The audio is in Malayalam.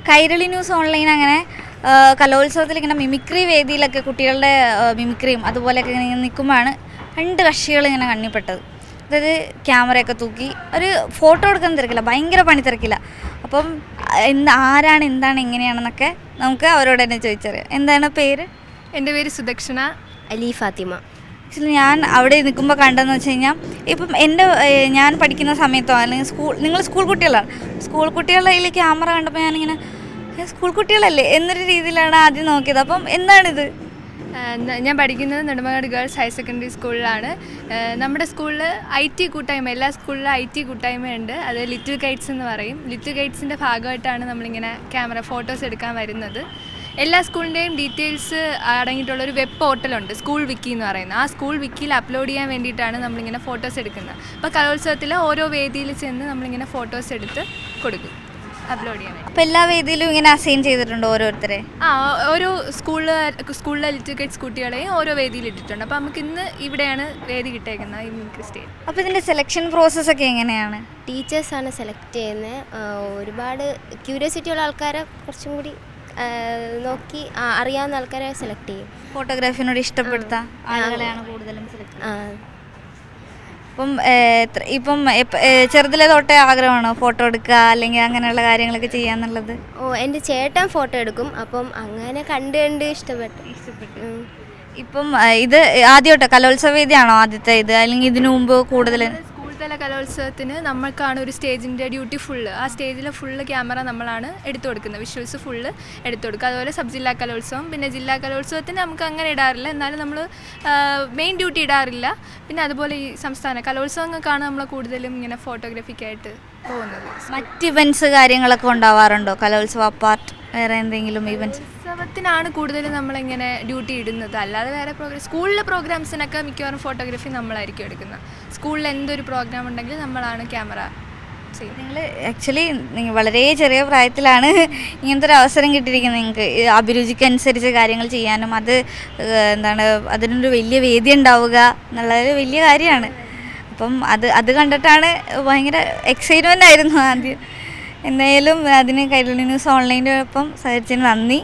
കൈരളി ന്യൂസ് ഓൺലൈൻ അങ്ങനെ കലോത്സവത്തിൽ ഇങ്ങനെ മിമിക്രി വേദിയിലൊക്കെ കുട്ടികളുടെ മിമിക്രിയും അതുപോലെയൊക്കെ ഇങ്ങനെ നിൽക്കുമ്പോഴാണ് രണ്ട് കക്ഷികൾ ഇങ്ങനെ കണ്ണിപ്പെട്ടത്. അതായത് ക്യാമറയൊക്കെ തൂക്കി ഒരു ഫോട്ടോ എടുക്കാൻ തിരക്കില്ല, ഭയങ്കര പണി തിരക്കില്ല. അപ്പം ആരാണ് എന്താണ് എങ്ങനെയാണെന്നൊക്കെ നമുക്ക് അവരോട് തന്നെ ചോദിച്ചറിയാം. എന്താണ് പേര്? എൻ്റെ പേര് സുദക്ഷണ. അലി ഫാത്തിമ. ആക്ച്വലി ഞാൻ അവിടെ നിൽക്കുമ്പോൾ കണ്ടതെന്ന് വെച്ച് കഴിഞ്ഞാൽ ഇപ്പം ഞാൻ പഠിക്കുന്ന സമയത്തോ അല്ലെങ്കിൽ നിങ്ങൾ സ്കൂൾ കുട്ടികളാണ്, സ്കൂൾ കുട്ടികളുടെ കയ്യിൽ ക്യാമറ കണ്ടപ്പോൾ ഞാനിങ്ങനെ സ്കൂൾ കുട്ടികളല്ലേ എന്നൊരു രീതിയിലാണ് ആദ്യം നോക്കിയത്. അപ്പം എന്താണിത്? ഞാൻ പഠിക്കുന്നത് നെടുമങ്ങാട് ഗേൾസ് ഹയർ സെക്കൻഡറി സ്കൂളിലാണ്. നമ്മുടെ സ്കൂളിൽ IT കൂട്ടായ്മ, എല്ലാ സ്കൂളിലും IT കൂട്ടായ്മയുണ്ട്. അത് ലിറ്റിൽ ഗൈഡ്സ് എന്ന് പറയും. ലിറ്റിൽ ഗൈഡ്സിൻ്റെ ഭാഗമായിട്ടാണ് നമ്മളിങ്ങനെ ക്യാമറ ഫോട്ടോസ് എടുക്കാൻ വരുന്നത്. എല്ലാ സ്കൂളിൻ്റെയും ഡീറ്റെയിൽസ് അടങ്ങിയിട്ടുള്ളൊരു വെബ് പോർട്ടലുണ്ട്, സ്കൂൾ വിക്കി എന്ന് പറയുന്നത്. ആ സ്കൂൾ വിക്കിയിൽ അപ്ലോഡ് ചെയ്യാൻ വേണ്ടിയിട്ടാണ് നമ്മളിങ്ങനെ ഫോട്ടോസ് എടുക്കുന്നത്. അപ്പോൾ കലോത്സവത്തിൽ ഓരോ വേദിയിൽ ചെന്ന് നമ്മളിങ്ങനെ ഫോട്ടോസ് എടുത്ത് കൊടുക്കും അപ്ലോഡ് ചെയ്യാൻ വേണ്ടി. അപ്പോൾ എല്ലാ വേദിയിലും ഇങ്ങനെ അസൈൻ ചെയ്തിട്ടുണ്ടോ ഓരോരുത്തരെ? ഓരോ സ്കൂളിലെ ലിറ്റിൽ ഗൈഡ്സ് കുട്ടികളെയും ഓരോ വേദിയിൽ ഇട്ടിട്ടുണ്ട്. അപ്പോൾ നമുക്ക് ഇന്ന് ഇവിടെയാണ് വേദി കിട്ടിയേക്കുന്നത്, ഈ മിമിക്രി സ്റ്റേജ്. അപ്പോൾ ഇതിൻ്റെ സെലക്ഷൻ പ്രോസസ്സൊക്കെ എങ്ങനെയാണ്? ടീച്ചേഴ്സാണ് സെലക്ട് ചെയ്യുന്നത്. ഒരുപാട് ക്യൂരിയോസിറ്റി ഉള്ള ആൾക്കാരെ കുറച്ചും കൂടി നോക്കി അറിയാവുന്ന ആൾക്കാരെ സെലക്ട് ചെയ്യും. ഫോട്ടോഗ്രാഫിനോട് ഇഷ്ടപ്പെടുത്ത ആളുകളെയാണ് കൂടുതലും സെലക്ട് ചെയ്യുന്നത്. ഇപ്പം ചെറുതിലെ തൊട്ടേ ആഗ്രഹമാണോ ഫോട്ടോ എടുക്കുക അല്ലെങ്കിൽ അങ്ങനെയുള്ള കാര്യങ്ങളൊക്കെ ചെയ്യാന്നുള്ളത്? എൻ്റെ ചേട്ടൻ ഫോട്ടോ എടുക്കും, അപ്പം അങ്ങനെ കണ്ട് ഇഷ്ടപ്പെട്ടു. ഇപ്പം ഇത് ആദ്യമായിട്ടോ കലോത്സവ വേദിയാണോ ആദ്യത്തെ ഇത്, അല്ലെങ്കിൽ ഇതിനു മുമ്പ് കൂടുതൽ? സ്കൂൾതല കലോത്സവത്തിന് നമ്മൾക്കാണ് ഒരു സ്റ്റേജിൻ്റെ ഡ്യൂട്ടി ഫുള്ള്. ആ സ്റ്റേജിലെ ഫുള്ള് ക്യാമറ നമ്മളാണ് എടുത്തു കൊടുക്കുന്നത്, വിഷ്വൽസ് ഫുള്ള് എടുത്തു കൊടുക്കുക. അതുപോലെ സബ് ജില്ലാ കലോത്സവം, പിന്നെ ജില്ലാ കലോത്സവത്തിന് നമുക്ക് അങ്ങനെ ഇടാറില്ല, എന്നാലും നമ്മൾ മെയിൻ ഡ്യൂട്ടി ഇടാറില്ല. പിന്നെ അതുപോലെ ഈ സംസ്ഥാന കലോത്സവങ്ങൾക്കാണ് നമ്മൾ കൂടുതലും ഇങ്ങനെ ഫോട്ടോഗ്രാഫിക്കായിട്ട് പോകുന്നത്. മറ്റ് ഇവൻറ്റ്സ് കാര്യങ്ങളൊക്കെ ഉണ്ടാവാറുണ്ടോ കലോത്സവം അപ്പാർട്ട്? വേറെ എന്തെങ്കിലും ഇവൻറ്റ്സ്? ഉത്സവത്തിനാണ് കൂടുതലും നമ്മളിങ്ങനെ ഡ്യൂട്ടി ഇടുന്നത്. അല്ലാതെ വേറെ സ്കൂളിലെ പ്രോഗ്രാംസിനൊക്കെ മിക്കവാറും ഫോട്ടോഗ്രാഫി നമ്മളായിരിക്കും എടുക്കുന്നത്. സ്കൂളിൽ എന്തൊരു പ്രോഗ്രാം ഉണ്ടെങ്കിലും നമ്മളാണ് ക്യാമറ ചെയ്യും. നിങ്ങൾ ആക്ച്വലി വളരെ ചെറിയ പ്രായത്തിലാണ് ഇങ്ങനത്തെ ഒരു അവസരം കിട്ടിയിരിക്കുന്നത്. നിങ്ങൾക്ക് അഭിരുചിക്കനുസരിച്ച് കാര്യങ്ങൾ ചെയ്യാനും അതിനൊരു വലിയ വേദി ഉണ്ടാവുക എന്നുള്ളത് വലിയ കാര്യമാണ്. അപ്പം അത് കണ്ടിട്ടാണ് ഭയങ്കര എക്സൈറ്റ്മെൻ്റ് ആയിരുന്നു ആദ്യം. എന്തായാലും അതിന് കൈരളി ന്യൂസ് ഓൺലൈൻ്റെ ഒപ്പം സഹകരിച്ചതിന് നന്ദി.